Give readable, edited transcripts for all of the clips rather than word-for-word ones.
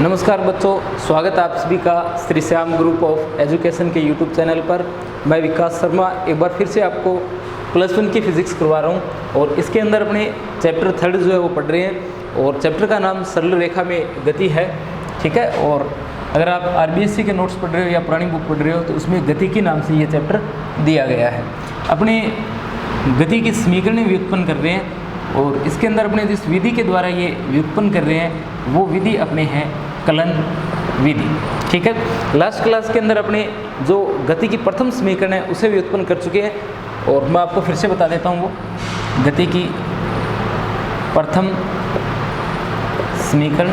नमस्कार बच्चों, स्वागत है आप सभी का Shri Shyam group of education के यूट्यूब चैनल पर। मैं विकास शर्मा एक बार फिर से आपको +1 की फिज़िक्स करवा रहा हूं और इसके अंदर अपने चैप्टर 3 जो है वो पढ़ रहे हैं और चैप्टर का नाम सरल रेखा में गति है। ठीक है, और अगर आप RBSC के नोट्स पढ़ रहे हो या पुरानी बुक पढ़ रहे हो तो उसमें गति के नाम से ये चैप्टर दिया गया है। अपने गति की समीकरण व्युत्पन्न कर रहे हैं और इसके अंदर अपने जिस विधि के द्वारा ये व्युत्पन्न कर रहे हैं वो विधि अपने हैं कलन विधि। ठीक है, लास्ट क्लास के अंदर अपने जो गति की प्रथम समीकरण है उसे व्युत्पन्न कर चुके हैं और मैं आपको फिर से बता देता हूँ वो गति की प्रथम समीकरण।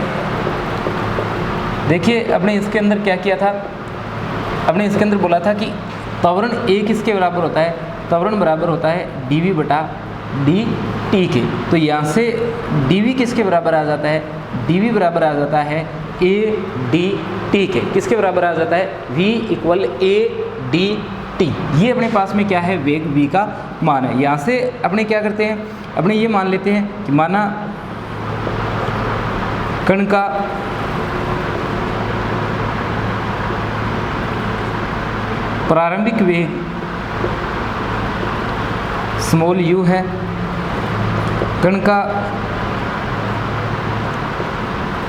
देखिए अपने इसके अंदर क्या किया था, अपने इसके अंदर बोला था कि त्वरण A किसके बराबर होता है, त्वरण बराबर होता है dv बटा dt के। तो यहाँ से dv किसके बराबर आ जाता है, dv बराबर आ जाता है a dt के। किसके बराबर आ जाता है, v इक्वल a dt। ये अपने पास में क्या है, वेग v का मान है। यहाँ से अपने क्या करते हैं, अपने ये मान लेते हैं कि माना कण का प्रारंभिक वेग स्मॉल u है, कण का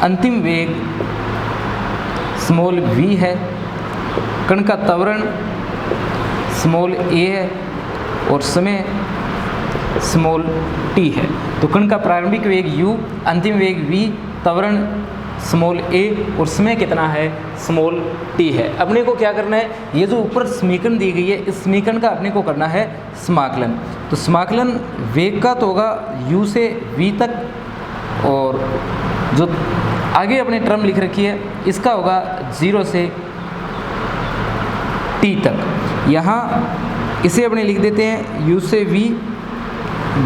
अंतिम वेग स्मॉल v है, कण का त्वरण स्मॉल a है और समय स्मॉल t है। तो कण का प्रारंभिक वेग u, अंतिम वेग v, त्वरण स्मॉल a और समय कितना है, स्मॉल t है। अपने को क्या करना है, ये जो ऊपर समीकरण दी गई है इस समीकरण का अपने को करना है समाकलन। तो समाकलन वेग का तो होगा u से v तक और जो आगे अपने टर्म लिख रखी है इसका होगा 0 से t तक। यहाँ इसे अपने लिख देते हैं u से v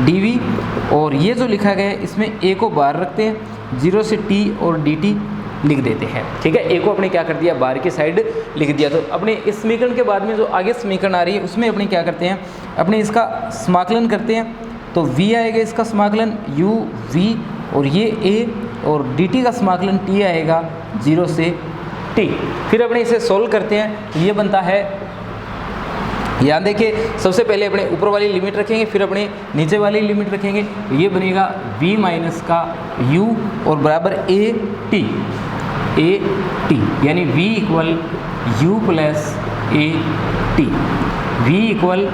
dv और ये जो लिखा गया है इसमें a को बाहर रखते हैं, 0 से t और dt लिख देते हैं। ठीक है, a को अपने क्या कर दिया, बाहर की साइड लिख दिया। तो अपने इस समीकरण के बाद में जो आगे समीकरण आ रही है उसमें अपने क्या करते हैं, अपने इसका समाकलन करते हैं। तो v आएगा इसका समाकलन u v और ये a और dt का समाकलन t आएगा 0 से t। फिर अपने इसे सोल्व करते हैं तो ये बनता है, यहाँ देखिए सबसे पहले अपने ऊपर वाली लिमिट रखेंगे फिर अपने नीचे वाली लिमिट रखेंगे। तो ये बनेगा v माइनस का u और बराबर a t यानी v equal u plus a t, v equal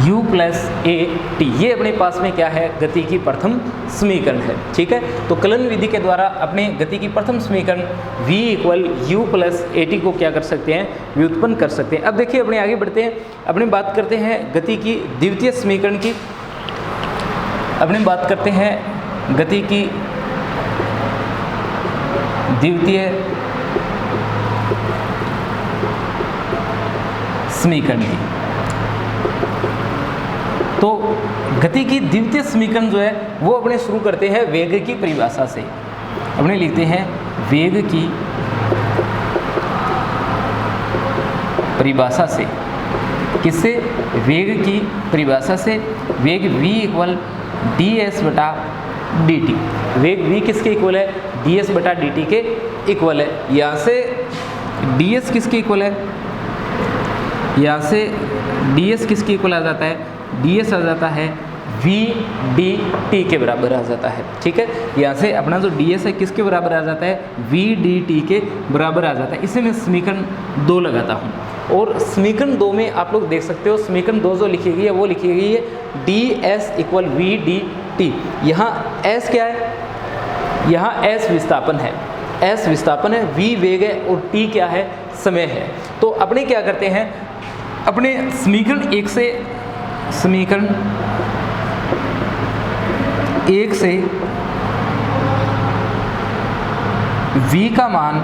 u plus a t। ये अपने पास में क्या है, गति की प्रथम समीकरण है। ठीक है, तो कलन विधि के द्वारा अपने गति की प्रथम समीकरण v equal u plus a t को क्या कर सकते हैं, व्युत्पन्न कर सकते हैं। अब देखिए अपने आगे बढ़ते हैं, अपने बात करते हैं गति की द्वितीय समीकरण की। अपने बात करते हैं गति की द्वितीय समीकरण की। तो गति की द्वितीय समीकरण जो है वो अपने शुरू करते हैं वेग की परिभाषा से। अपने लिखते हैं वेग की परिभाषा से, किससे, वेग की परिभाषा से। वेग v इक्वल ds बटा dt। वेग v किसके इक्वल है, ds बटा dt के इक्वल है। यहाँ से ds किसके इक्वल है, यहाँ से ds किसके इक्वल आ जाता है, ds आ जाता है v dt के बराबर आ जाता है। ठीक है, यहाँ से अपना जो ds है किसके बराबर आ जाता है, v dt के बराबर आ जाता है। इसे मैं समीकरण 2 लगाता हूँ और समीकरण 2 में आप लोग देख सकते हो समीकरण 2 जो लिखी गई है वो लिखी गई है ds इक्वल v dt। यहाँ s क्या है, यहाँ s विस्थापन है, s विस्थापन है, v वेग है और t क्या है, समय है। तो अपने क्या करते हैं, अपने समीकरण 1 से v का मान,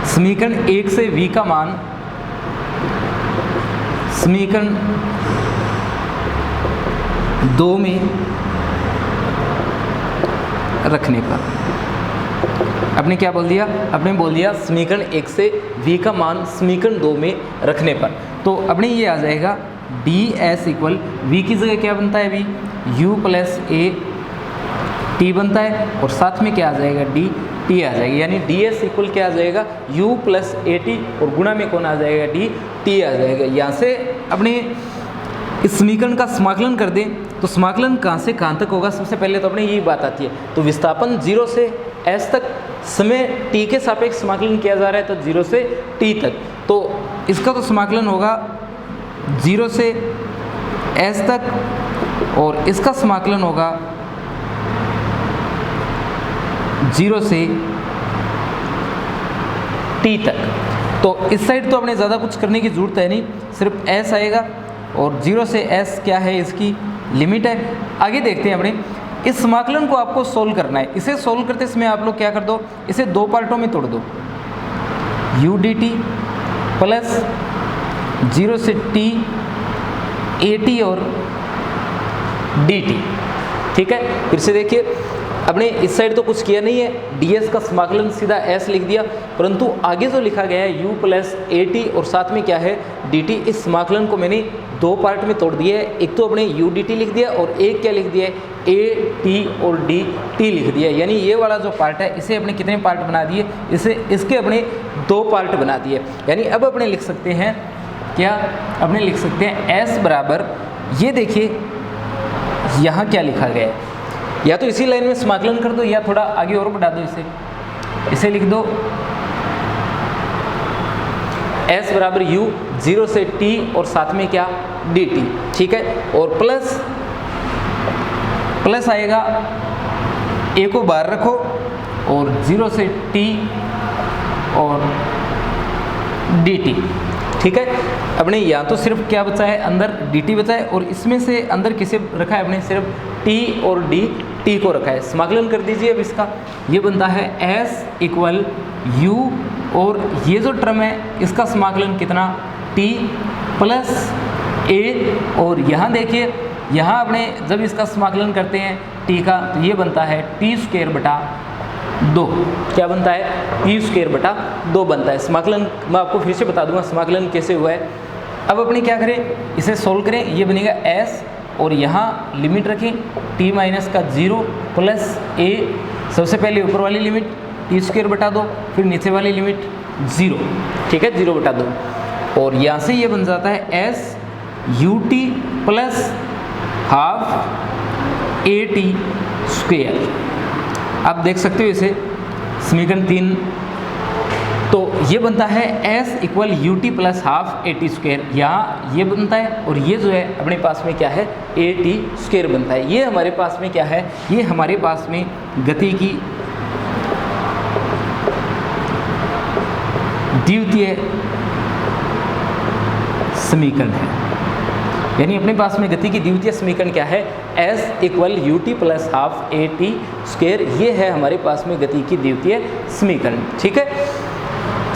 समीकरण 1 से v का मान समीकरण 2 में रखने पर आपने क्या बोल दिया, आपने बोल दिया समीकरण 1 से v का मान समीकरण 2 में रखने पर। तो अपने ये आ जाएगा ds इक्वल v की जगह क्या बनता है, v u plus a T बनता है और साथ में क्या आ जाएगा डी टी आ जाएगी, यानी डी एस इक्वल क्या आ जाएगा, यू प्लस ए टी, और गुणा में कौन आ जाएगा, डी टी आ जाएगा। यहाँ से अपने इस समीकरण का समाकलन कर दें तो समाकलन कहाँ से कहाँ तक होगा, सबसे पहले तो अपने यही बात आती है। तो विस्थापन 0 से एस तक, समय टी के सापेक्ष समाकलन किया जा रहा है, तो 0 से टी तक, तो इसका तो समाकलन होगा 0 से एस तक, और इसका समाकलन होगा 0 से टी तक। तो इस साइड तो अपने ज़्यादा कुछ करने की ज़रूरत है नहीं, सिर्फ s आएगा, और 0 से s क्या है, इसकी लिमिट है। आगे देखते हैं अपने इस समाकलन को आपको सोल्व करना है। इसे सोल्व करते समय आप लोग क्या कर दो, इसे दो पार्टों में तोड़ दो, u dt प्लस 0 से t ए टी और dt। ठीक है, फिर से देखिए, अपने इस साइड तो कुछ किया नहीं है, ds का समाकलन सीधा s लिख दिया, परंतु आगे जो लिखा गया है u प्लस ए टी और साथ में क्या है dt, इस समाकलन को मैंने दो पार्ट में तोड़ दिया है। एक तो अपने u dt लिख दिया और एक क्या लिख दिया है, a t और d t लिख दिया, यानी ये वाला जो पार्ट है इसे अपने कितने पार्ट बना दिए, इसे इसके अपने दो पार्ट बना दिए। यानी अब अपने लिख सकते हैं क्या, अपने लिख सकते हैं s बराबर, ये देखिए यहाँ क्या लिखा गया है, या तो इसी लाइन में समाकलन कर दो या थोड़ा आगे और बढ़ा दो, इसे लिख दो s बराबर u 0 से t और साथ में क्या dt। ठीक है, और प्लस आएगा, a को बाहर रखो और 0 से t और dt। ठीक है, अपने यहाँ तो सिर्फ क्या बचा है, अंदर dt बचा है, और इसमें से अंदर किसे रखा है अपने, सिर्फ t और d t को रखा है। समाकलन कर दीजिए अब इसका, ये बनता है s इक्वल u, और ये जो टर्म है इसका समाकलन कितना, t प्लस a, और यहाँ देखिए, यहाँ अपने जब इसका समाकलन करते हैं t का, तो ये बनता है t स्क्वायर बटा 2। क्या बनता है, t स्क्वायर बटा 2 बनता है। समाकलन मैं आपको फिर से बता दूंगा समाकलन कैसे हुआ है। अब अपने क्या करें, इसे सोल्व करें, ये बनेगा s, और यहाँ लिमिट रखें t माइनस का 0 प्लस a, सबसे पहले ऊपर वाली लिमिट t स्क्वायर बटा 2, फिर नीचे वाली लिमिट 0। ठीक है, 0 बटा 2, और यहाँ से ये बन जाता है s ut plus half A T square. आप देख सकते हो इसे, समीकरण 3, तो ये बनता है s equal U T plus half A T square, यहाँ ये बनता है, और ये जो है अपने पास में क्या है, ए टी स्क्वेयर बनता है। ये हमारे पास में क्या है, ये हमारे पास में गति की द्वितीय समीकरण है, यानी अपने पास में गति की द्वितीय समीकरण क्या है, s equal U T plus half A T square. ये है हमारे पास में गति की द्वितीय समीकरण। ठीक है,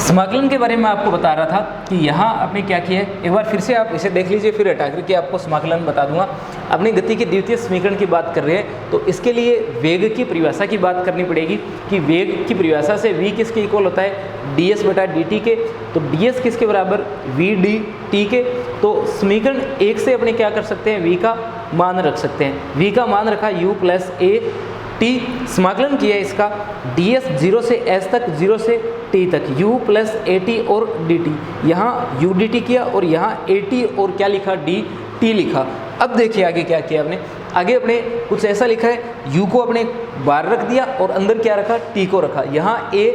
समाकलन के बारे में आपको बता रहा था कि यहाँ आपने क्या किया है, एक बार फिर से आप इसे देख लीजिए, फिर हटा करके आपको समाकलन बता दूंगा। अपनी गति की द्वितीय समीकरण की बात कर रहे हैं, तो इसके लिए वेग की परिभाषा की बात करनी पड़ेगी कि वेग की परिभाषा से v किसके इक्वल होता है, ds बटा dt के। तो ds किसके बराबर, v d t के। तो समीकरण 1 से अपने क्या कर सकते हैं, v का मान रख सकते हैं। v का मान रखा u प्लस a t, समाकलन किया इसका ds 0 से s तक, 0 से t तक, u प्लस ए टी और dt। यहाँ u dt किया और यहाँ ए टी और क्या लिखा, d t लिखा। अब देखिए आगे क्या किया आपने, आगे अपने कुछ ऐसा लिखा है, u को अपने बाहर रख दिया और अंदर क्या रखा, t को रखा। यहाँ a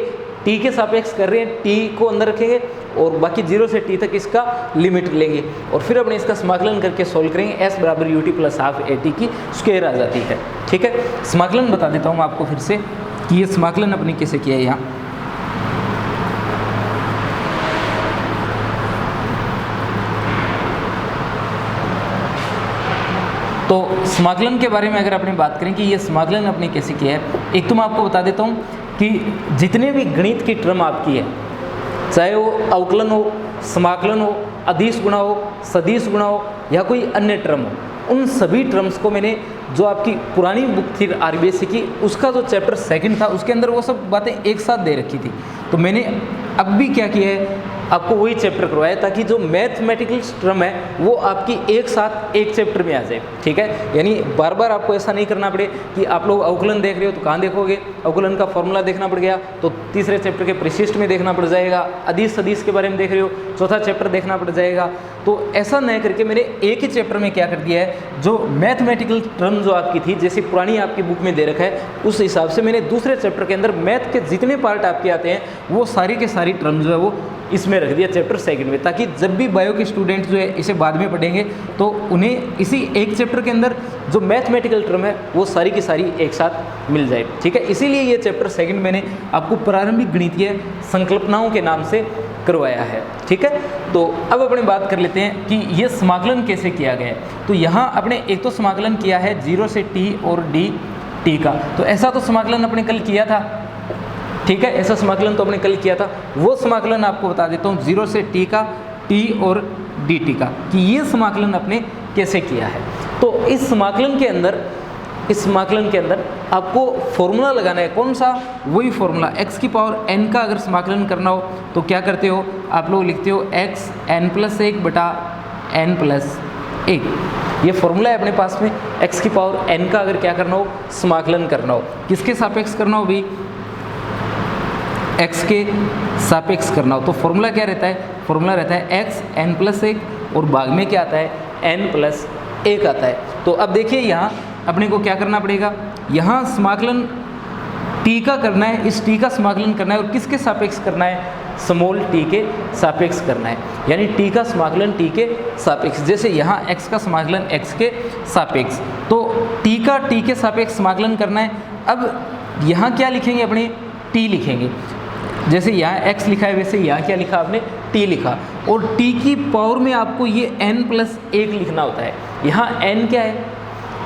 t के सापेक्ष कर रहे हैं, t को अंदर रखेंगे और बाकी 0 से t तक इसका लिमिट लेंगे, और फिर अपने इसका समाकलन करके सोल्व करेंगे। s बराबर U T plus half A T की स्क्वायर आ जाती है। ठीक है, समाकलन बता देता हूँ आपको फिर से कि ये समाकलन अपने कैसे किया है। यहाँ तो समाकलन के बारे में अगर अपने बात करें कि ये समाकलन अपने कैसे किया है, एक तो मैं आपको बता देता हूँ कि जितने भी गणित की टर्म आपकी है, चाहे वो अवकलन हो, समाकलन हो, अदिश गुणा हो, सदिश गुणा हो या कोई अन्य टर्म हो, उन सभी टर्म्स को मैंने जो आपकी पुरानी बुक थी आरबीएससी की, उसका जो चैप्टर 2 था उसके अंदर वो सब बातें एक साथ दे रखी थी। तो मैंने अब भी क्या किया है, आपको वही चैप्टर करवाया ताकि जो मैथमेटिकल टर्म है वो आपकी एक साथ एक चैप्टर में आ जाए, ठीक है। यानी बार बार आपको ऐसा नहीं करना पड़े कि आप लोग अवकलन देख रहे हो तो कहाँ देखोगे, अवकलन का फॉर्मूला देखना पड़ गया तो तीसरे चैप्टर के परिशिष्ट में देखना पड़ जाएगा, अदिश सदिश के बारे में देख रहे हो चौथा चैप्टर देखना पड़ जाएगा। तो ऐसा नहीं करके मैंने एक ही चैप्टर में क्या कर दिया है, जो मैथमेटिकल टर्म जो आपकी थी जैसे पुरानी आपकी बुक में दे रखा है उस हिसाब से मैंने दूसरे चैप्टर के अंदर मैथ के जितने पार्ट आपके आते हैं वो सारी के सारी टर्म जो है वो इसमें रख दिया चैप्टर सेकंड में, ताकि जब भी बायो के स्टूडेंट जो है इसे बाद में पढ़ेंगे तो उन्हें इसी एक चैप्टर के अंदर जो मैथमेटिकल टर्म है वो सारी की सारी एक साथ मिल जाए, ठीक है। इसीलिए ये चैप्टर सेकंड मैंने आपको प्रारंभिक गणितीय संकल्पनाओं के नाम से करवाया है, ठीक है। तो अब अपने बात कर लेते हैं कि ये समाकलन कैसे किया गया है। तो यहाँ अपने एक तो समाकलन किया है 0 से t और dt का, तो ऐसा तो समाकलन अपने कल किया था, ठीक है, ऐसा समाकलन तो अपने कल किया था। वो समाकलन आपको बता देता हूँ 0 से t का t और dt का कि ये समाकलन अपने कैसे किया है। तो इस समाकलन के अंदर आपको फॉर्मूला लगाना है, कौन सा, वही फॉर्मूला x की पावर n का अगर समाकलन करना हो तो क्या करते हो आप लोग, लिखते हो x n+1 बटा n+1। ये फॉर्मूला है अपने पास में, x की पावर n का अगर क्या करना हो, समाकलन करना हो, किसके सापेक्ष करना हो भाई, x के सापेक्ष करना हो। तो फॉर्मूला क्या रहता है, फॉर्मूला रहता है x n+1 और भाग में क्या आता है n+1 आता है। तो अब देखिए यहाँ अपने को क्या करना पड़ेगा, यहाँ समाकलन t का करना है, इस t का समाकलन करना है और किसके सापेक्ष करना है, स्मॉल t के सापेक्ष करना है, यानी t का समाकलन t के सापेक्ष। जैसे यहाँ x का समाकलन x के सापेक्ष, तो t का t के सापेक्ष समाकलन करना है। अब यहाँ क्या लिखेंगे, अपने t लिखेंगे, जैसे यहाँ x लिखा है वैसे यहाँ क्या लिखा आपने, t लिखा, और t की पावर में आपको ये n+1 लिखना होता है। यहाँ n क्या है,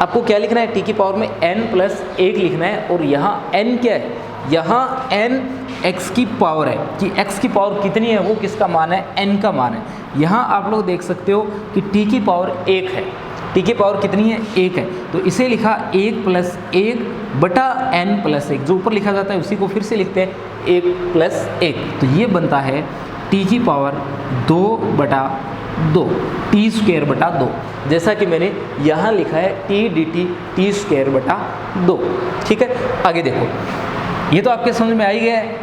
आपको क्या लिखना है, t की पावर में n+1 लिखना है, और यहाँ n क्या है, यहाँ n x की पावर है कि x की पावर कितनी है, वो किसका मान है, n का मान है। यहाँ आप लोग देख सकते हो कि t की पावर 1 है, t की पावर कितनी है, 1 है, तो इसे लिखा 1+1 बटा n+1, जो ऊपर लिखा जाता है उसी को फिर से लिखते हैं 1+1, तो ये बनता है t की पावर 2/2, t²/2, जैसा कि मैंने यहाँ लिखा है t dt t²/2, ठीक है। आगे देखो, ये तो आपके समझ में आ ही गया है।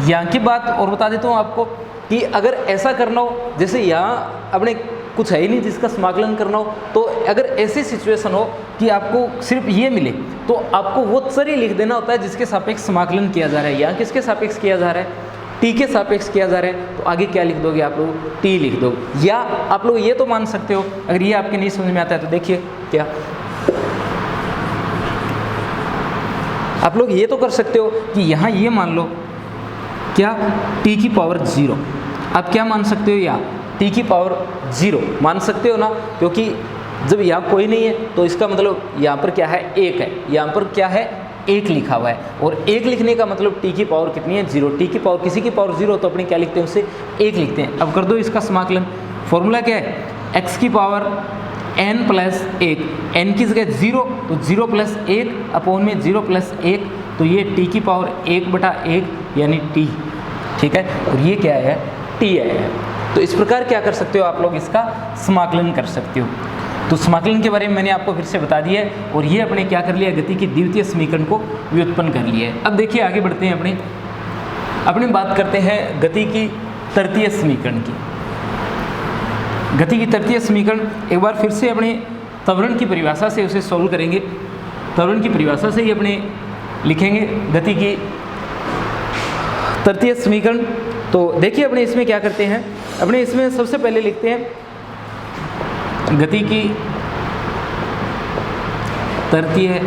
यहाँ की बात और बता देता हूँ आपको कि अगर ऐसा करना हो, जैसे यहाँ अपने कुछ है ही नहीं जिसका समाकलन करना हो, तो अगर ऐसी सिचुएशन हो कि आपको सिर्फ ये मिले तो आपको वो चर ही लिख देना होता है जिसके सापेक्ष समाकलन किया जा रहा है। यहाँ किसके सापेक्ष किया जा रहा है, t के सापेक्ष किया जा रहा है, तो आगे क्या लिख दोगे आप लोग, t लिख दोगे। या आप लोग ये तो मान सकते हो, अगर ये आपके नहीं समझ में आता है तो देखिए क्या, आप लोग ये तो कर सकते हो कि यहाँ ये मान लो क्या, t की पावर 0, आप क्या मान सकते हो, या t की पावर 0 मान सकते हो ना, क्योंकि जब यहाँ कोई नहीं है तो इसका मतलब यहाँ पर क्या है, 1 है, यहाँ पर क्या है, 1 लिखा हुआ है, और 1 लिखने का मतलब t की पावर कितनी है, 0। t की पावर, किसी की पावर 0 तो अपने क्या लिखते हैं, उसे 1 लिखते हैं। अब कर दो इसका समाकलन, फॉर्मूला क्या है, x की पावर n+1, n की जगह 0 तो 0+1 अपॉन में 0+1, तो ये t की पावर 1/1 यानी t, ठीक है, और ये क्या है, t है। तो इस प्रकार क्या कर सकते हो आप लोग, इसका समाकलन कर सकते हो। तो समाकलन के बारे में मैंने आपको फिर से बता दिया है, और ये अपने क्या कर लिया, गति की द्वितीय समीकरण को व्युत्पन्न कर लिया है। अब देखिए आगे बढ़ते हैं, अपने बात करते हैं गति की तृतीय समीकरण की। गति की तृतीय समीकरण एक बार फिर से अपने त्वरण की परिभाषा से उसे सॉल्व करेंगे। त्वरण की परिभाषा से ही अपने लिखेंगे गति की तृतीय समीकरण। तो देखिए अपने इसमें क्या करते हैं, अपने इसमें सबसे पहले लिखते हैं गति की तृतीय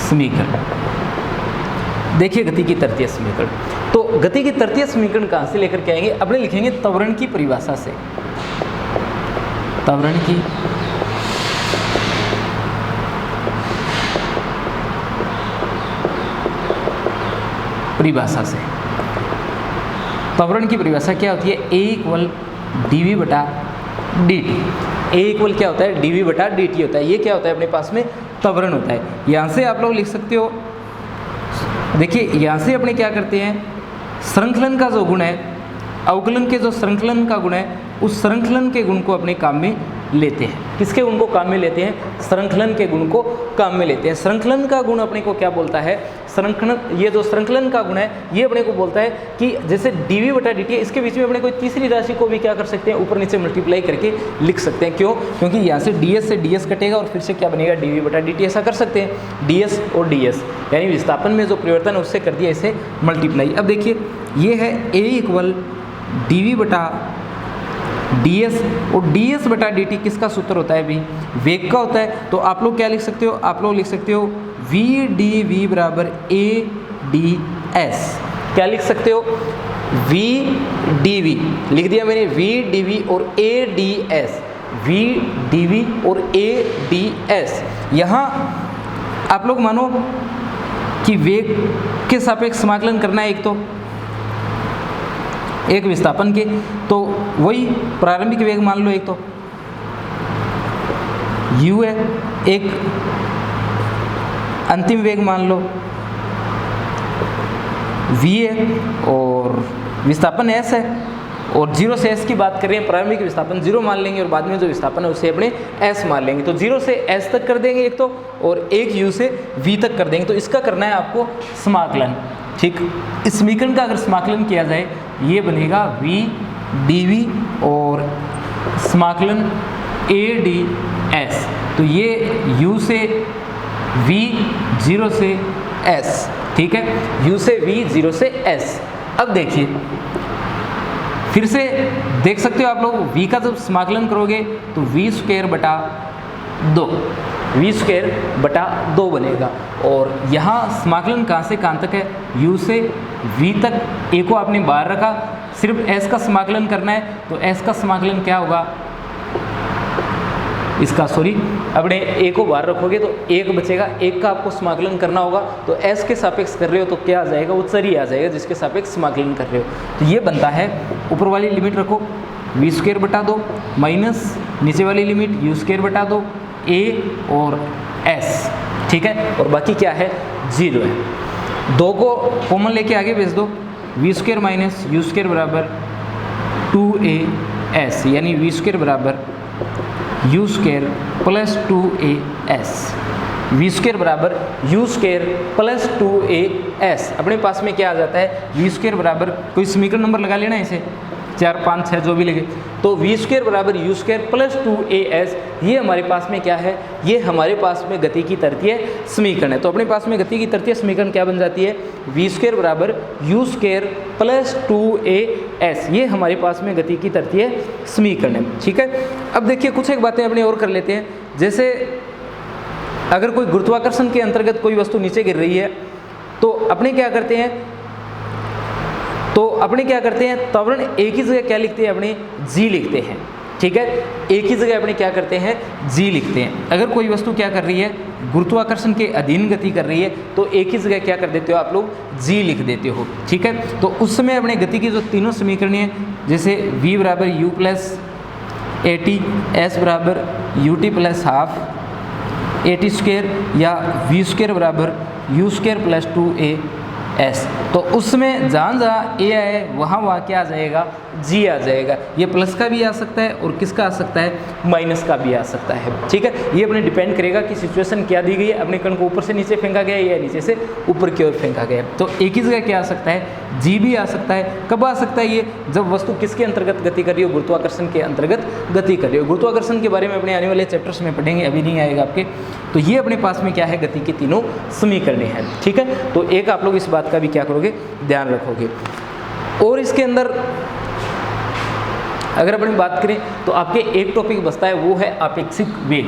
समीकरण। देखिए गति की तृतीय समीकरण, तो गति की तृतीय समीकरण कहाँ से लेकर के आएंगे, अपने लिखेंगे त्वरण की परिभाषा से, त्वरण की परिभाषा से। त्वरण की परिभाषा क्या होती है, A = dv/dt। A क्या होता है, dv/dt होता है। ये क्या होता है, अपने पास में त्वरण होता है। यहाँ से आप लोग लिख सकते हो देखिए यहाँ से अपने क्या करते हैं, श्रृंखलन का जो गुण है, अवकलन के जो श्रृंखलन का गुण है, उस श्रृंखलन के गुण को अपने काम में लेते हैं। किसके गुण को काम में लेते हैं? श्रृंखलन के गुण को काम में लेते हैं। श्रृंखलन का गुण अपने को क्या बोलता है? श्रृंखलन, ये जो श्रृंखलन का गुण है ये अपने को बोलता है कि जैसे dv बटा dt है, इसके बीच में अपने कोई तीसरी राशि को भी क्या कर सकते हैं, ऊपर नीचे मल्टीप्लाई करके लिख सकते हैं। क्यों? क्योंकि यहाँ से ds से ds कटेगा और फिर से क्या बनेगा, dv बटा dt। ऐसा कर सकते हैं, ds और ds यानी विस्थापन में जो परिवर्तन है उससे कर दिया इसे मल्टीप्लाई। अब देखिए ये है a इक्वल dv बटा ds, और ds बटा dt किसका सूत्र होता है? भी वेग का होता है। तो आप लोग क्या लिख सकते हो? आप लोग लिख सकते हो v dv बराबर a ds। क्या लिख सकते हो? v dv लिख दिया मैंने, v dv और a ds, v dv और a ds। यहाँ आप लोग मानो कि वेग के सापेक्ष समाकलन करना है, एक विस्थापन के, तो वही प्रारंभिक वेग मान लो, एक तो u है, एक अंतिम वेग मान लो v है, और विस्थापन s है, और 0 से s की बात कर रहे हैं, प्रारंभिक विस्थापन 0 मान लेंगे और बाद में जो विस्थापन है उसे अपने s मान लेंगे। तो 0 से s तक कर देंगे एक तो, और एक u से v तक कर देंगे। तो इसका करना है आपको समाकलन। ठीक, इस समीकरण का अगर समाकलन किया जाए ये बनेगा v dv और समाकलन a ds। तो ये u से v 0 से s, ठीक है, u से v 0 से s। अब देखिए फिर से देख सकते हो आप लोग, v का जब समाकलन करोगे तो v स्क्वायर बटा 2, v स्क्वायर बटा 2 बनेगा। और यहाँ समाकलन कहाँ से कहाँ तक है? u से v तक, a को आपने बाहर रखा, सिर्फ s का समाकलन करना है। तो s का समाकलन क्या होगा इसका, सॉरी, अपने a को बाहर रखोगे तो 1 बचेगा, 1 का आपको समाकलन करना होगा। तो s के सापेक्ष कर रहे हो तो क्या आ जाएगा, वो चर ही आ जाएगा जिसके सापेक्ष समाकलन कर रहे हो। तो ये बनता है, ऊपर वाली लिमिट रखो v स्क्वायर बटा 2 माइनस नीचे वाली लिमिट u स्क्वायर बटा 2 a और s, ठीक है, और बाकी क्या है, 0 है। 2 को कॉमन लेके आगे भेज दो, v square minus u square बराबर 2as, यानी v स्क्वायर बराबर u square plus 2as, v square बराबर u स्क्वायर प्लस 2as। अपने पास में क्या आ जाता है, v स्क्वायर बराबर, कोई समीकरण नंबर लगा लेना इसे, 4 5 6 जो भी लगे, तो v स्क्वायर बराबर u स्क्वायर प्लस 2as। ये हमारे पास में क्या है, ये हमारे पास में गति की तृतीय समीकरण है। तो अपने पास में गति की तृतीय समीकरण क्या बन जाती है, v स्क्वायर बराबर u स्क्वायर प्लस 2as। ये हमारे पास में गति की तृतीय समीकरण है, ठीक है। अब देखिए कुछ एक बातें अपने और कर लेते हैं। जैसे अगर कोई गुरुत्वाकर्षण के अंतर्गत कोई वस्तु नीचे गिर रही है तो अपने क्या करते हैं, त्वरण एक ही जगह क्या लिखते हैं, अपने g लिखते हैं, ठीक है, एक ही जगह अपने क्या करते हैं, g लिखते हैं। अगर कोई वस्तु क्या कर रही है, गुरुत्वाकर्षण के अधीन गति कर रही है, तो एक ही जगह क्या कर देते हो आप लोग, g लिख देते हो, ठीक है। तो उस समय अपने गति की जो तीनों समीकरण हैं, जैसे v बराबर u प्लस at, s बराबर ut plus half at square, या v स्क्वायर बराबर u स्क्वायर प्लस 2as, तो उसमें जहाँ a आए वहाँ क्या आ जाएगा, g आ जाएगा। ये प्लस का भी आ सकता है और किसका आ सकता है, माइनस का भी आ सकता है, ठीक है। ये अपने डिपेंड करेगा कि सिचुएशन क्या दी गई है, अपने कण को ऊपर से नीचे फेंका गया या नीचे से ऊपर की ओर फेंका गया। तो एक ही जगह क्या आ सकता है, g भी आ सकता है। कब आ सकता है ये, जब वस्तु किसके अंतर्गत गति कर रही हो, गुरुत्वाकर्षण के अंतर्गत गति कर रही हो। गुरुत्वाकर्षण के बारे में अपने आने वाले चैप्टर्स में पढ़ेंगे, अभी नहीं आएगा आपके। तो ये अपने पास में क्या है, गति की तीनों समीकरण हैं, ठीक है। तो एक आप लोग इस बात का भी क्या करोगे, ध्यान रखोगे। और इसके अंदर अगर अपनी बात करें तो आपके एक टॉपिक बचता है, वो है आपेक्षिक वेग।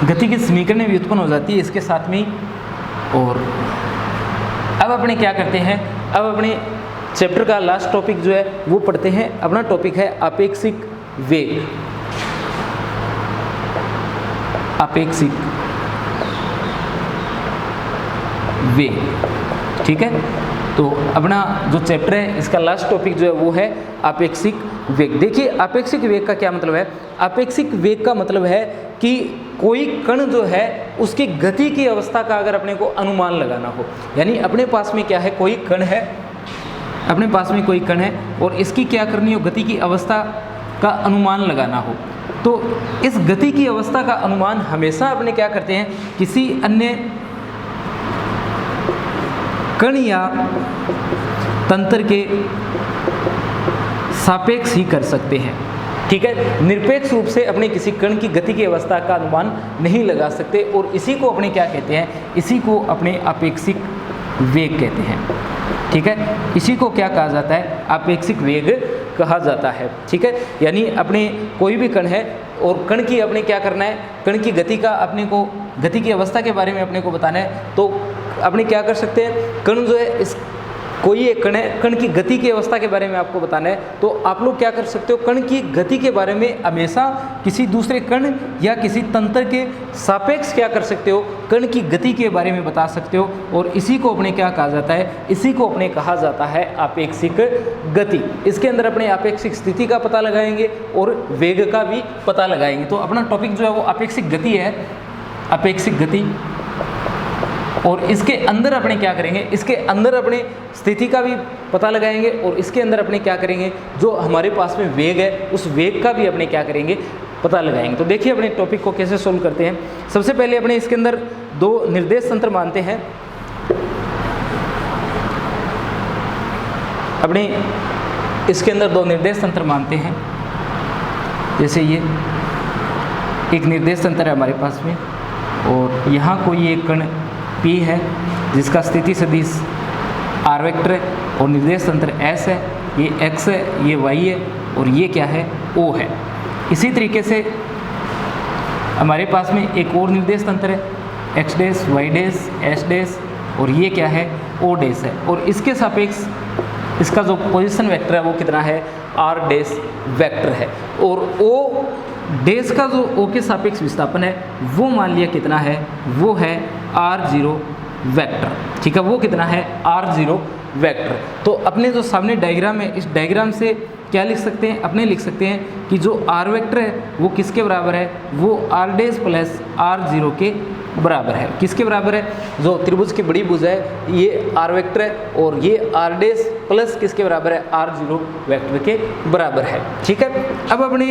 गति की समीकरण भी उत्पन्न हो जाती है इसके साथ में। और अब अपने क्या करते हैं, अब अपने चैप्टर का लास्ट टॉपिक जो है वो पढ़ते हैं। अपना टॉपिक है आपेक्षिक वेग। आपेक्षिक वेग, ठीक है। तो अपना जो चैप्टर है इसका लास्ट टॉपिक जो है वो है आपेक्षिक वेग। देखिए अपेक्षिक वेग का क्या मतलब है? अपेक्षिक वेग का मतलब है कि कोई कण जो है उसकी गति की अवस्था का अगर अपने को अनुमान लगाना हो, यानी अपने पास में क्या है, कोई कण है, अपने पास में कोई कण है और इसकी क्या करनी हो, गति की अवस्था का अनुमान लगाना हो, तो इस गति की अवस्था का अनुमान हमेशा अपने क्या करते हैं, किसी अन्य कण या तंत्र के सापेक्ष ही कर सकते हैं। ठीक है, निरपेक्ष रूप से अपने किसी कण की गति की अवस्था का अनुमान नहीं लगा सकते और इसी को अपने क्या कहते हैं, इसी को अपने अपेक्षिक वेग कहते हैं। ठीक है, इसी को क्या कहा जाता है, अपेक्षिक वेग कहा जाता है। ठीक है, यानी अपने कोई भी कण है और कण की अपने क्या करना है, कण की गति का अपने को, गति की अवस्था के बारे में अपने को बताना है, तो अपने क्या कर सकते हैं, कण जो है इस कोई एक कण है, कण की गति की अवस्था के बारे में आपको बताना है, तो आप लोग क्या कर सकते हो, कण की गति के बारे में हमेशा किसी दूसरे कण या किसी तंत्र के सापेक्ष क्या कर सकते हो, कण की गति के बारे में बता सकते हो और इसी को अपने क्या कहा जाता है, इसी को अपने कहा जाता है अपेक्षिक गति। इसके अंदर अपने अपेक्षिक स्थिति का पता लगाएंगे और वेग का भी पता लगाएंगे। तो अपना टॉपिक जो है वो अपेक्षिक गति है, अपेक्षिक गति, और इसके अंदर अपने क्या करेंगे, इसके अंदर अपने स्थिति का भी पता लगाएंगे और इसके अंदर अपने क्या करेंगे, जो हमारे पास में वेग है उस वेग का भी अपने क्या करेंगे, पता लगाएंगे। तो देखिए अपने टॉपिक को कैसे सोल्व करते हैं। सबसे पहले अपने इसके अंदर दो निर्देश तंत्र मानते हैं। अपने इसके अंदर दो निर्देश तंत्र मानते हैं, जैसे ये एक निर्देश तंत्र है हमारे पास में और यहाँ कोई एक कण P है जिसका स्थिति सदिश r वेक्टर है और निर्देश तंत्र S है, ये x है, ये y है और ये क्या है, O है। इसी तरीके से हमारे पास में एक और निर्देश तंत्र है x dash, y dash, s dash और ये क्या है, O डैश है और इसके सापेक्ष इसका जो पोजीशन वेक्टर है वो कितना है, r डैश वेक्टर है और O डैश का जो O के सापेक्ष विस्थापन है वो मान लिया कितना है, वो है r0 वेक्टर। ठीक है, वो कितना है, r0 वेक्टर। तो अपने जो सामने डायग्राम है, इस डायग्राम से क्या लिख सकते हैं, अपने लिख सकते हैं कि जो r वेक्टर है वो किसके बराबर है, वो r डैश प्लस r0 के बराबर है। किसके बराबर है, जो त्रिभुज की बड़ी भुजा है ये r वेक्टर है और ये r डैश प्लस किसके बराबर है, r0 वेक्टर के बराबर है। ठीक है, अब अपने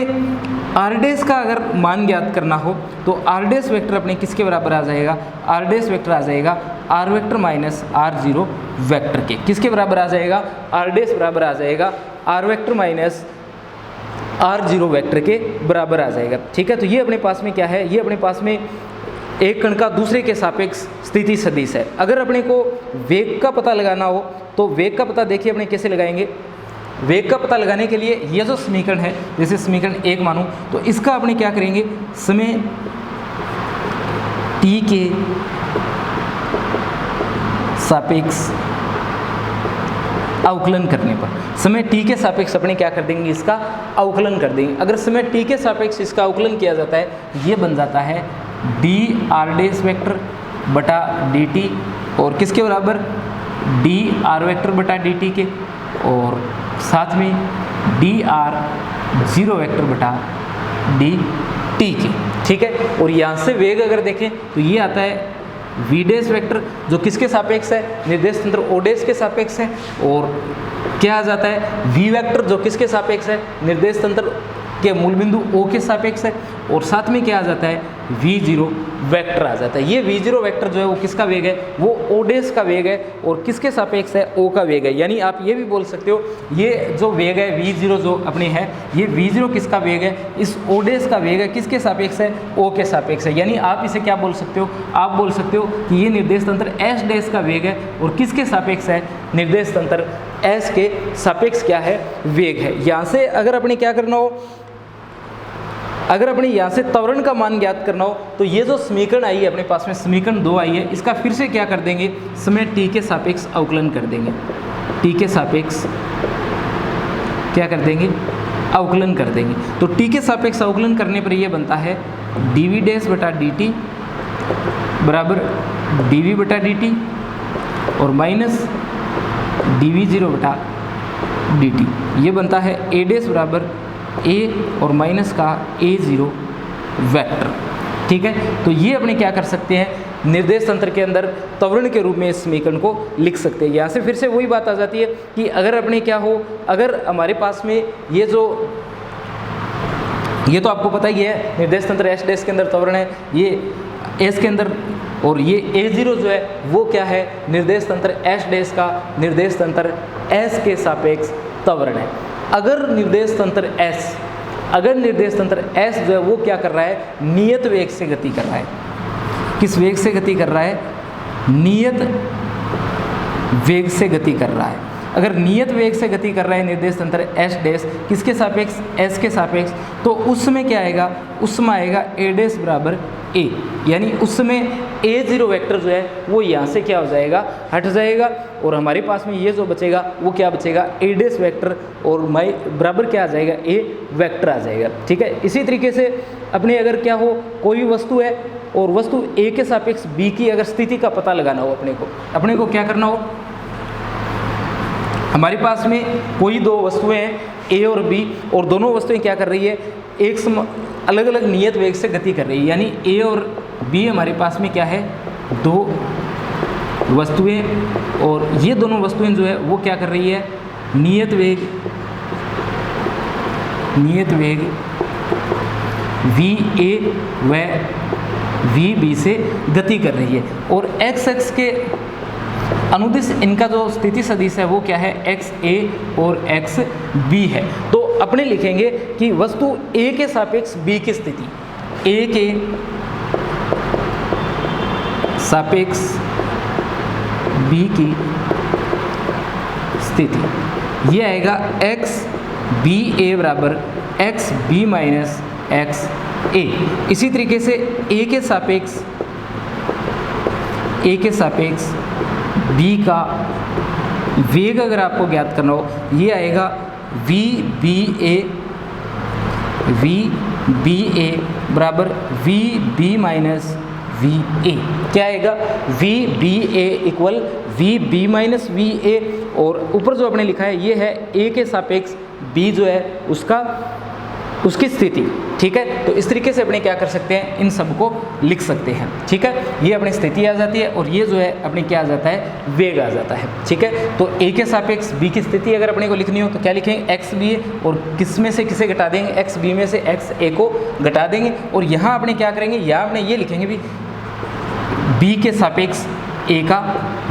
r डैश का अगर मान ज्ञात करना हो तो r डैश वेक्टर अपने किसके बराबर आ जाएगा, r डैश वेक्टर आ जाएगा r vector minus r0 vector के। किसके बराबर आ जाएगा, r डैश बराबर आ जाएगा r vector minus r0 vector के बराबर आ जाएगा। ठीक है, तो ये अपने पास में क्या है, ये अपने पास में एक कण का दूसरे के सापेक्ष स्थिति सदिश है। अगर अपने को वेग का पता लगाना हो तो वेग का पता देखिए अपने कैसे लगाएंगे। वेग का पता लगाने के लिए ये जो समीकरण है, जैसे समीकरण 1 मानूं तो इसका अपने क्या करेंगे, समय t के सापेक्ष अवकलन करने पर, समय t के सापेक्ष अपने क्या कर देंगे, इसका अवकलन कर देंगे। अगर समय t के सापेक्ष इसका अवकलन किया जाता है, ये बन जाता है dr डैश वेक्टर बटा dt और किसके बराबर, dr वेक्टर बटा dt के और साथ में dr0 वेक्टर बटा dt के। ठीक है, और यहाँ से वेग अगर देखें तो ये आता है v डैश वेक्टर जो किसके सापेक्ष है, निर्देश तंत्र o डैश के सापेक्ष है और क्या आ जाता है v वेक्टर जो किसके सापेक्ष है, निर्देश तंत्र के मूल बिंदु O के सापेक्ष है और साथ में क्या आ जाता है, v0 वेक्टर आ जाता है। ये v0 वेक्टर जो है वो किसका वेग है, वो O डैश का वेग है और किसके सापेक्ष है, O का वेग है। यानी आप ये भी बोल सकते हो ये जो वेग है v0 जो अपने है, ये v0 किसका वेग है, इस O डैश का वेग है, किसके सापेक्ष है, O के सापेक्ष है। यानी आप इसे क्या बोल सकते हो, आप बोल सकते हो कि ये निर्देश तंत्र S डैश का वेग है और किसके सापेक्ष है, निर्देश तंत्र S के सापेक्ष क्या है, वेग है। यहाँ से अगर अपने क्या करना हो, अगर अपने यहाँ से त्वरण का मान ज्ञात करना हो तो ये जो समीकरण आई है अपने पास में, समीकरण 2 आई है, इसका फिर से क्या कर देंगे, समय t के सापेक्ष अवकलन कर देंगे। t के सापेक्ष क्या कर देंगे, अवकलन कर देंगे। तो t के सापेक्ष अवकलन करने पर ये बनता है dv डैश बटा dt बराबर dv बटा dt और माइनस dv0 बटा dt। ये बनता है a डैश बराबर a और माइनस का a0 वेक्टर। ठीक है, तो ये अपने क्या कर सकते हैं, निर्देश तंत्र के अंदर त्वरण के रूप में इस समीकरण को लिख सकते हैं। यहाँ से फिर से वही बात आ जाती है कि अगर अपने क्या हो, अगर हमारे पास में ये तो आपको पता ही है निर्देश तंत्र एस डैश के अंदर त्वरण है, ये एस के अंदर, और ये a0 जो है वो क्या है, निर्देश तंत्र एस डैश का निर्देश तंत्र एस के सापेक्ष त्वरण है। अगर निर्देश तंत्र एस जो है वो क्या कर रहा है, नियत वेग से गति कर रहा है। किस वेग से गति कर रहा है, नियत वेग से गति कर रहा है। अगर नियत वेग से गति कर रहा है निर्देश तंत्र एस डैश किसके सापेक्ष, एस के सापेक्ष, तो उसमें क्या आएगा, उसमें आएगा a डैश बराबर a, यानी उसमें a0 वेक्टर जो है वो यहाँ से क्या हो जाएगा, हट जाएगा, और हमारे पास में ये जो बचेगा वो क्या बचेगा, a डैश वेक्टर, और बराबर क्या आ जाएगा, a वेक्टर आ जाएगा। ठीक है, इसी तरीके से अपने अगर क्या हो, कोई वस्तु है और वस्तु a के सापेक्ष b की अगर स्थिति का पता लगाना हो, अपने को क्या करना हो, हमारी पास में कोई दो वस्तुएं हैं a और b, और दोनों वस्तुएं क्या कर रही है, एक अलग अलग नियत वेग से गति कर रही है, यानी a और b हमारे पास में क्या है, दो वस्तुएं, और ये दोनों वस्तुएं जो है वो क्या कर रही है, नियत वेग va व vb से गति कर रही है, और x एक्स के अनुदिश इनका जो स्थिति सदिश है वो क्या है, xa और xb है। तो अपने लिखेंगे कि वस्तु a के सापेक्ष b की स्थिति, a के सापेक्ष b की स्थिति, ये आएगा xba बराबर xb माइनस xa। इसी तरीके से a के सापेक्ष b का वेग अगर आपको ज्ञात करना हो, ये आएगा vba बराबर vb माइनस va। क्या आएगा, vba equal vb minus va, और ऊपर जो आपने लिखा है ये है a के सापेक्ष b जो है उसकी स्थिति। ठीक है, तो इस तरीके से अपने क्या कर सकते हैं, इन सब को लिख सकते हैं। ठीक है, ये अपनी स्थिति आ जाती है, और ये जो है अपने क्या आ जाता है, वेग आ जाता है। ठीक है, तो a के सापेक्ष b की स्थिति अगर अपने को लिखनी हो तो क्या लिखेंगे, xb, और किस में से किसे घटा देंगे, xb में से xa को घटा देंगे, और यहाँ अपने क्या करेंगे, यहाँ अपने ये लिखेंगे भी b के सापेक्ष a का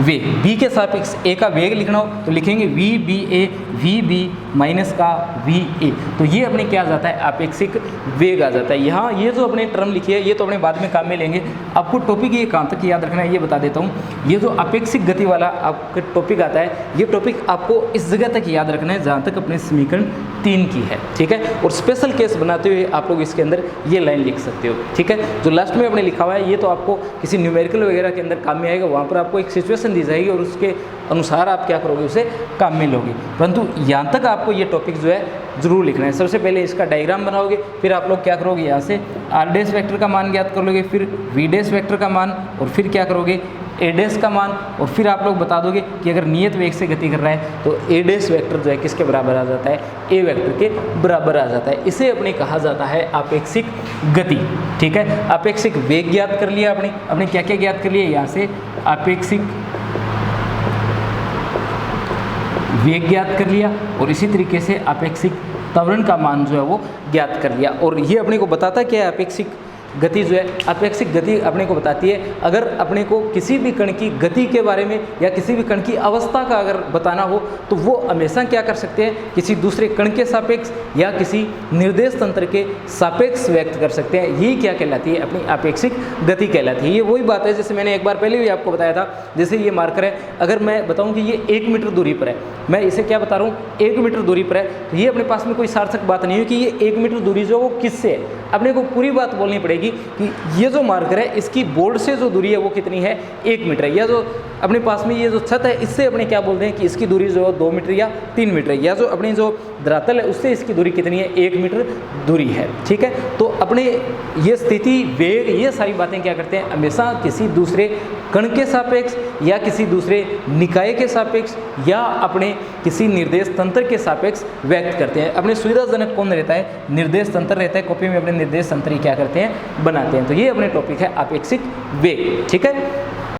वेग, b के सापेक्ष a का वेग लिखना हो तो लिखेंगे vba vb माइनस का va। तो ये अपने क्या आ जाता है, आपेक्षिक वेग आ जाता है। यहाँ ये जो अपने टर्म लिखी है ये तो अपने बाद में काम में लेंगे। आपको टॉपिक ये कहाँ तक याद रखना है ये बता देता हूँ। ये जो आपेक्षिक गति वाला आपका टॉपिक आता है, ये टॉपिक आपको इस जगह तक याद रखना है जहाँ तक अपने समीकरण 3 की है। ठीक है, और स्पेशल केस बनाते हुए आप लोग इसके अंदर ये लाइन लिख सकते हो। ठीक है, जो लास्ट में अपने लिखा हुआ है ये तो आपको किसी न्यूमेरिकल वगैरह के अंदर काम में आएगा, वहाँ पर आपको एक सिचुएशन दी जाएगी और उसके अनुसार आप क्या करोगे, उसे काम में लोगे। परंतु यहाँ तक आपको ये टॉपिक जो है जरूर लिखना है। सबसे पहले इसका डायग्राम बनाओगे, फिर आप लोग क्या करोगे, यहाँ से आर डैश वेक्टर का मान ज्ञात कर लोगे, फिर वी डैश वेक्टर का मान, और फिर क्या करोगे, ए डैश का मान, और फिर आप लोग बता दोगे कि अगर नियत वेग से गति कर रहा है तो ए डैश वेक्टर जो है किसके बराबर आ जाता है, ए वेक्टर के बराबर आ जाता है। इसे अपने कहा जाता है आपेक्षिक गति। ठीक है, आपेक्षिक वेग ज्ञात कर लिया अपने क्या क्या ज्ञात कर लिया, यहाँ से आपेक्षिक वेग ज्ञात कर लिया, और इसी तरीके से आपेक्षिक त्वरण का मान जो है वो ज्ञात कर लिया। और ये अपने को बताता क्या है, आपेक्षिक गति जो है, आपेक्षिक गति अपने को बताती है अगर अपने को किसी भी कण की गति के बारे में या किसी भी कण की अवस्था का अगर बताना हो तो वो हमेशा क्या कर सकते हैं, किसी दूसरे कण के सापेक्ष या किसी निर्देश तंत्र के सापेक्ष व्यक्त कर सकते हैं। यही क्या कहलाती है, अपनी आपेक्षिक गति कहलाती है। ये वही बात है जैसे मैंने एक बार पहले भी आपको बताया था, जैसे ये मार्कर है, अगर मैं बताऊँ कि ये 1 मीटर दूरी पर है, मैं इसे क्या बता रहा हूँ, 1 मीटर दूरी पर है, तो ये अपने पास में कोई सार्थक बात नहीं है कि ये 1 मीटर दूरी जो वो किससे है, अपने को पूरी बात बोलनी पड़ेगी जाएगी कि ये जो मार्कर है इसकी बोर्ड से जो दूरी है वो कितनी है, 1 मीटर है, या जो अपने पास में ये जो छत है इससे अपने क्या बोलते हैं कि इसकी दूरी जो है 2 मीटर या 3 मीटर है, या जो अपनी जो धरातल है उससे इसकी दूरी कितनी है, 1 मीटर दूरी है। ठीक है, तो अपने ये स्थिति, वेग, ये सारी बातें क्या करते हैं, हमेशा किसी दूसरे कण के सापेक्ष या किसी दूसरे निकाय के सापेक्ष या अपने किसी निर्देश तंत्र के सापेक्ष व्यक्त करते हैं। अपने सुविधाजनक कौन रहता है, निर्देश तंत्र रहता है, कॉपी में अपने निर्देश तंत्र ही क्या करते हैं, बनाते हैं। तो ये अपने टॉपिक है आपेक्षिक वेग। ठीक है।